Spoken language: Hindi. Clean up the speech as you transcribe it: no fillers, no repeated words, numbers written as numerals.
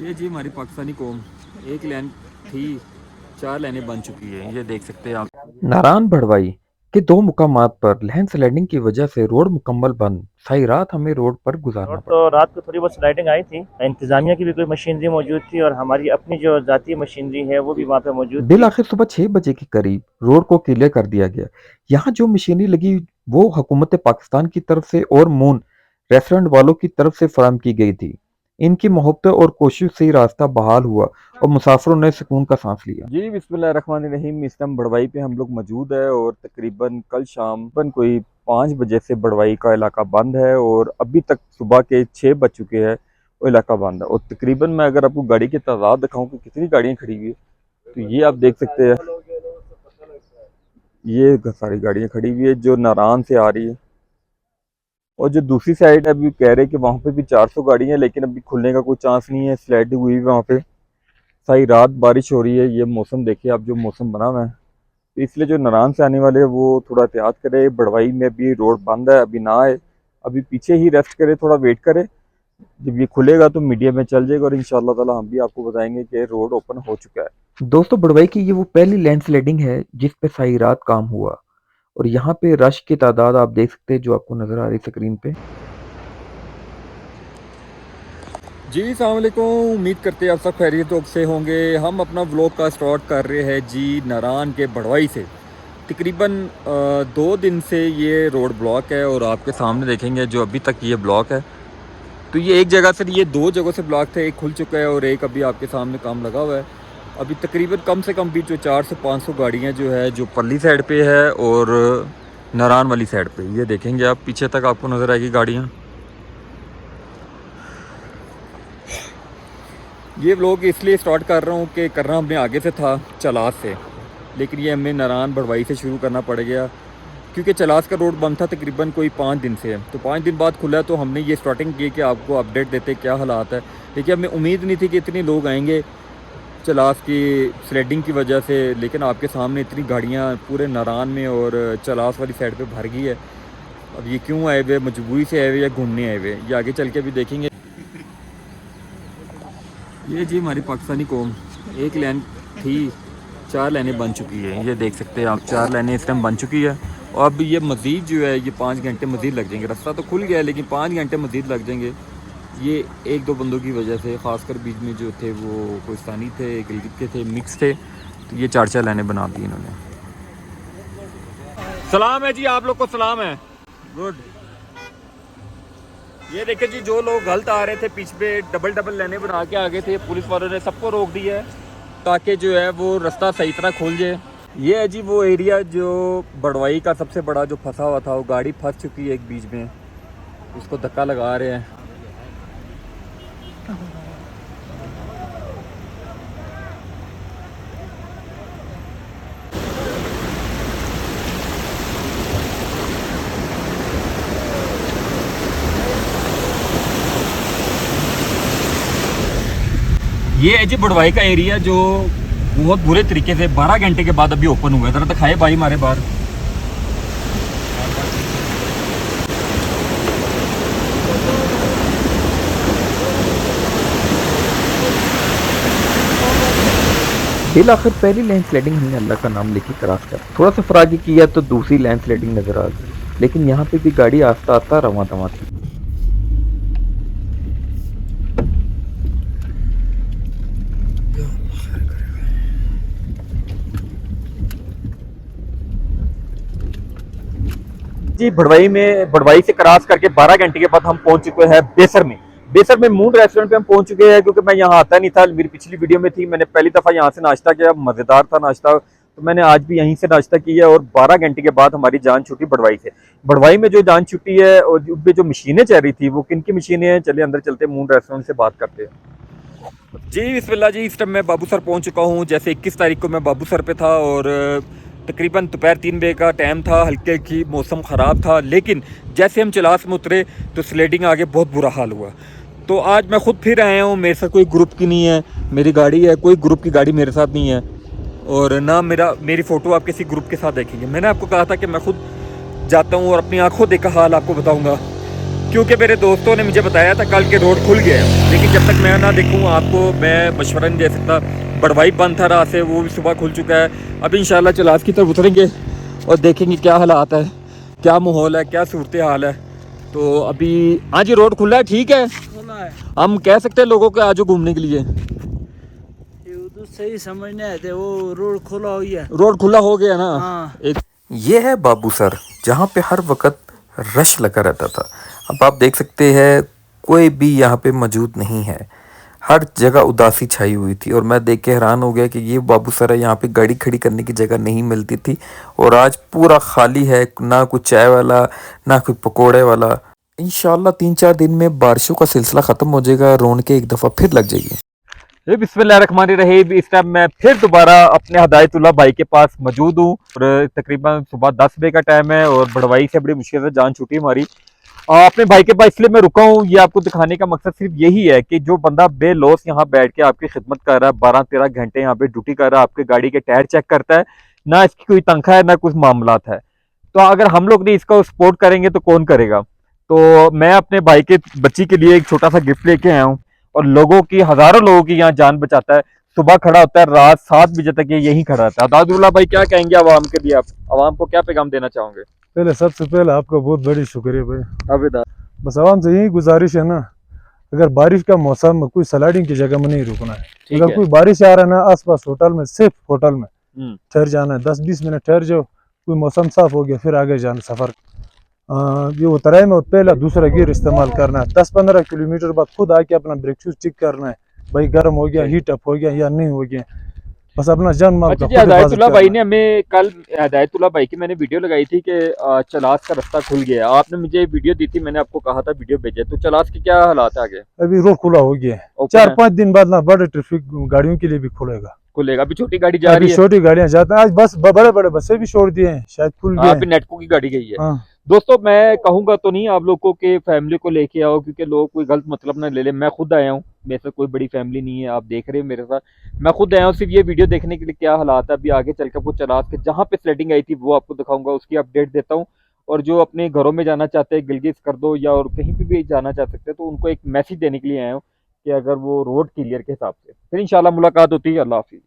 ये जी हमारी पाकिस्तानी कौम एक लाइन थी, 4 लाइनें बन चुकी है। ये देख सकते हैं आप। नारायण भड़वाई के दो मुकामात पर लैंडस्लाइडिंग की वजह से रोड मुकम्मल बंद। सारी रात हमें रोड पर और गुजारना पड़ा। तो रात को थोड़ी बहुत स्लाइडिंग आई थी। इंतजामिया की भी कोई मशीनरी मौजूद थी और हमारी अपनी जो जाती मशीनरी है वो भी वहाँ पे मौजूद बिल थी। आखिर सुबह 6 बजे के करीब रोड को क्लियर कर दिया गया। यहाँ जो मशीनरी लगी वो हुकूमत पाकिस्तान की तरफ से और मून रेस्टोरेंट वालों की तरफ से फराहम की गई थी। इनकी मोहब्बत और कोशिश से ही रास्ता बहाल हुआ और मुसाफिरों ने सुकून का सांस लिया। जी बिस्मिल्लाहिर्रहमानिर्रहीम। इस टाइम बड़वाई पे हम लोग मौजूद है और तकरीबन कल शाम कोई 5 बजे से बड़वाई का इलाका बंद है और अभी तक सुबह के 6 बज चुके हैं। वो इलाका बंद है और तकरीबन मैं अगर आपको गाड़ी की तादाद दिखाऊं कि कितनी गाड़ियां खड़ी हुई है तो ये आप देख सकते हैं। ये सारी गाड़ियां खड़ी हुई है जो नारायण से आ रही है और जो दूसरी साइड है अभी कह रहे हैं कि वहां पे भी 400 गाड़ियां हैं, लेकिन अभी खुलने का कोई चांस नहीं है। स्लाइड हुई है वहां पे। सारी रात बारिश हो रही है। ये मौसम देखिए आप, जो मौसम बना हुआ है तो इसलिए जो नारायण से आने वाले हैं वो थोड़ा एहतियात करे। बड़वाई में भी रोड बंद है, अभी ना आए, अभी पीछे ही रेस्ट करे, थोड़ा वेट करे। जब ये खुलेगा तो मीडिया में चल जाएगा और इंशाल्लाह ताला हम भी आपको बताएंगे कि रोड ओपन हो चुका है। दोस्तों, बड़वाई की ये वो पहली लैंडस्लाइडिंग है जिस पे सारी रात काम हुआ और यहाँ पे रश की तादाद आप देख सकते हैं जो आपको नजर आ रही है स्क्रीन पे। जी अस्सलाम वालेकुम। उम्मीद करते हैं आप सब खैरियत से होंगे। हम अपना व्लॉग का स्टार्ट कर रहे हैं जी नारायण के बड़वाई से। तकरीबन 2 दिन से ये रोड ब्लॉक है और आपके सामने देखेंगे जो अभी तक ये ब्लॉक है। तो ये एक जगह से, ये 2 जगहों से ब्लॉक थे। एक खुल चुका है और एक अभी आपके सामने काम लगा हुआ है। अभी तकरीबन कम से कम भी जो 400-500 गाड़ियाँ जो है जो पल्ली साइड पे है और नारायण वाली साइड पे, ये देखेंगे आप पीछे तक आपको नज़र आएगी गाड़ियाँ। ये व्लॉग इसलिए स्टार्ट कर रहा हूँ कि करना हमने आगे से था चलास से, लेकिन ये हमें नारायण बड़वाई से शुरू करना पड़ गया क्योंकि चलास का रोड बंद था तकरीबन कोई 5 दिन से। तो 5 दिन बाद खुला तो हमने ये स्टार्टिंग की कि आपको अपडेट देते क्या हालात है। लेकिन हमें उम्मीद नहीं थी कि इतने लोग आएंगे चलास की स्लेडिंग की वजह से, लेकिन आपके सामने इतनी गाड़ियाँ पूरे नारायण में और चलास वाली साइड पर भर गई है। अब ये क्यों आए हुए, मजबूरी से आए हुए या घूमने आए हुए, ये आगे चल के भी देखेंगे। ये जी हमारी पाकिस्तानी कौम एक लाइन थी, 4 लाइनें बन चुकी है। ये देख सकते हैं आप, 4 लाइनें इस टाइम बन चुकी है और अब ये मज़ीद जो है ये 5 घंटे मज़ीद लग जाएंगे। रास्ता तो खुल गया है लेकिन 5 घंटे मज़ीद लग जाएंगे। ये 1-2 बंदों की वजह से, ख़ासकर बीच में जो थे वो कोस्तानी थे, गिलगित के थे, मिक्स थे, तो ये 4-4 लाइनें बना दी इन्होंने। सलाम है जी, आप लोग को सलाम है। गुड। ये देखिए जी, जो लोग गलत आ रहे थे पीछे पे डबल लाइनें बना के आगे थे, पुलिस वालों ने सबको रोक दिया है ताकि जो है वो रास्ता सही तरह खुल जाए। ये है जी वो एरिया जो बड़वाई का सबसे बड़ा जो फंसा हुआ था, वो गाड़ी फंस चुकी है एक बीच में, उसको धक्का लगा रहे हैं। ये है जी बड़वाई का एरिया जो बहुत बुरे तरीके से 12 घंटे के बाद अभी ओपन हुआ है। जरा दिखाए भाई हमारे बाहर। बिल आखिर पहली लैंडस्लाइडिंग हमने अल्लाह का नाम लेके क्रॉस कर थोड़ा सा फरागी किया तो दूसरी लैंडस्लाइडिंग नजर आ गई, लेकिन यहाँ पे भी गाड़ी आस्ता आस्ता रवा दवा थी। जी बड़वाई से क्रॉस करके 12 घंटे के बाद हम पहुंच चुके हैं बेसर में। बेसर में मून रेस्टोरेंट पे हम पहुंच चुके हैं क्योंकि मैं यहाँ आता नहीं था। मेरी पिछली वीडियो में थी, मैंने पहली दफ़ा यहाँ से नाश्ता किया, मज़ेदार था नाश्ता, तो मैंने आज भी यहीं से नाश्ता किया और 12 घंटे के बाद हमारी जान छूटी बड़वाई से। बड़वाई में जो जान छुट्टी है और जो मशीनें चल रही थी वो किन की मशीनें हैं, चलिए अंदर चलते मून रेस्टोरेंट से बात करते हैं। जी बिस्मिल्लाह जी। इस टाइम मैं बाबू सर पहुँच चुका हूँ। जैसे 21 तारीख को मैं बाबू सर पे था और तकरीबन दोपहर 3 बजे का टाइम था। हल्के हल्की मौसम ख़राब था, लेकिन जैसे हम चलास में उतरे तो स्लेडिंग आगे बहुत बुरा हाल हुआ। तो आज मैं खुद फिर आया हूँ। मेरे साथ कोई ग्रुप की नहीं है, मेरी गाड़ी है, कोई ग्रुप की गाड़ी मेरे साथ नहीं है और ना मेरी फ़ोटो आप किसी ग्रुप के साथ देखेंगे। मैंने आपको कहा था कि मैं खुद जाता हूँ और अपनी आंखों देखा हाल आपको बताऊँगा। क्योंकि मेरे दोस्तों ने मुझे बताया था कल के रोड खुल गए हैं, लेकिन जब तक मैं ना देखूँ आपको मैं मशवरा नहीं दे सकता। बड़वाई बंद था रात से, वो भी सुबह खुल चुका है। अब इंशाल्लाह चलास की तरफ उतरेंगे और देखेंगे क्या हालात है, क्या माहौल है, क्या सूरत हाल है। तो अभी हाँ जी रोड खुला है, ठीक है, हम कह सकते हैं लोगों को आज घूमने के लिए। तो सही समझ नहीं आते, वो रोड खुला हुई है, रोड खुला हो गया ना। हाँ। एक ये है बाबूसर, जहाँ पे हर वक्त रश लगा रहता था। अब आप देख सकते हैं कोई भी यहाँ पे मौजूद नहीं है, हर जगह उदासी छाई हुई थी। और मैं देख के हैरान हो गया कि ये बाबूसर है, यहाँ पे गाड़ी खड़ी करने की जगह नहीं मिलती थी और आज पूरा खाली है, ना कोई चाय वाला ना कोई पकोड़े वाला। इंशाल्लाह 3-4 दिन में बारिशों का सिलसिला ख़त्म हो जाएगा, रौनकें एक दफ़ा फिर लग जाएगी। बिस्मिल्लाहिर्रहमानिर्रहीम। इस टाइम मैं फिर दोबारा अपने हिदायतुल्लाह भाई के पास मौजूद हूँ और तकरीबन सुबह 10 बजे का टाइम है और बड़वाई से बड़ी मुश्किल से जान छूटी हमारी। अपने भाई के पास इसलिए मैं रुका हूँ, ये आपको दिखाने का मकसद सिर्फ यही है कि जो बंदा बेलौस यहाँ बैठ के आपकी खिदमत कर रहा है, 12-13 घंटे यहाँ पे ड्यूटी कर रहा है, आपके गाड़ी के टायर चेक करता है, ना इसकी कोई तनख्वाह है ना कुछ मामलात है। तो अगर हम लोग नहीं इसका सपोर्ट करेंगे तो कौन करेगा। तो मैं अपने भाई के बच्ची के लिए एक छोटा सा गिफ्ट लेके आया हूँ और लोगों की, हजारों लोगों की यहाँ जान बचाता है। सुबह खड़ा होता है, रात 7 बजे तक ये यहीं खड़ा रहता है। दादुल्ला भाई क्या कहेंगे आवाम के लिए, आप आवाम को क्या पैगाम देना चाहोगे? पहले सबसे पहले आपका बहुत बड़ी शुक्रिया भाई। आवेदा बस आवाम से यही गुजारिश है ना, अगर बारिश का मौसम में कोई स्लाइडिंग की जगह में नहीं रुकना है। अगर कोई बारिश आ रहा है ना, आसपास होटल में, सिर्फ होटल में ठहर जाना है, 10-20 मिनट ठहर जाओ, कोई मौसम साफ हो गया फिर आगे जाना सफर। ये उतराई में पहला दूसरा गियर इस्तेमाल करना है, 10-15 किलोमीटर बाद खुद आके अपना ब्रेक शूज चेक करना है, भाई गर्म हो गया, हीट अप हो गया या नहीं हो गया। बस अपना जान माल अच्छा जी, हिदायतुल्लाह भाई ने हमें कल, हिदायतुल्लाह भाई की मैंने वीडियो लगाई थी कि चलास का रास्ता खुल गया। आपने मुझे वीडियो दी थी, मैंने आपको कहा था वीडियो भेजे। तो चलास के क्या हालात है आगे? अभी रोड खुला हो गया है, 4-5 दिन बाद ना बड़े ट्रैफिक गाड़ियों के लिए भी खुलेगा। खुलेगा, अभी छोटी गाड़ी जा रही है, छोटी गाड़ियां जाती हैं, आज बस बड़े बड़े बसें भी छोड़ दिए हैं, शायद खुल गए। अभी नेटको की गाड़ी गई है। हाँ। दोस्तों मैं कहूंगा तो नहीं आप लोगों के फैमिली को लेके आओ, क्योंकि लोग कोई गलत मतलब ना ले ले। मैं खुद आया हूँ, मेरे से कोई बड़ी फैमिली नहीं है, आप देख रहे हो मेरे साथ। मैं खुद आया हूँ सिर्फ ये वीडियो देखने के लिए क्या हालात है। अभी आगे चल कर कुछ चलास के जहाँ पे स्लेटिंग आई थी वो आपको दिखाऊंगा, उसकी अपडेट देता हूँ। और जो अपने घरों में जाना चाहते हैं, गिलगित कर दो या और कहीं पे भी जाना चाह सकते हैं, तो उनको एक मैसेज देने के लिए आया हूँ कि अगर वो रोड क्लियर के हिसाब से। फिर इंशाल्लाह मुलाकात होती है। अल्लाह हाफिज़।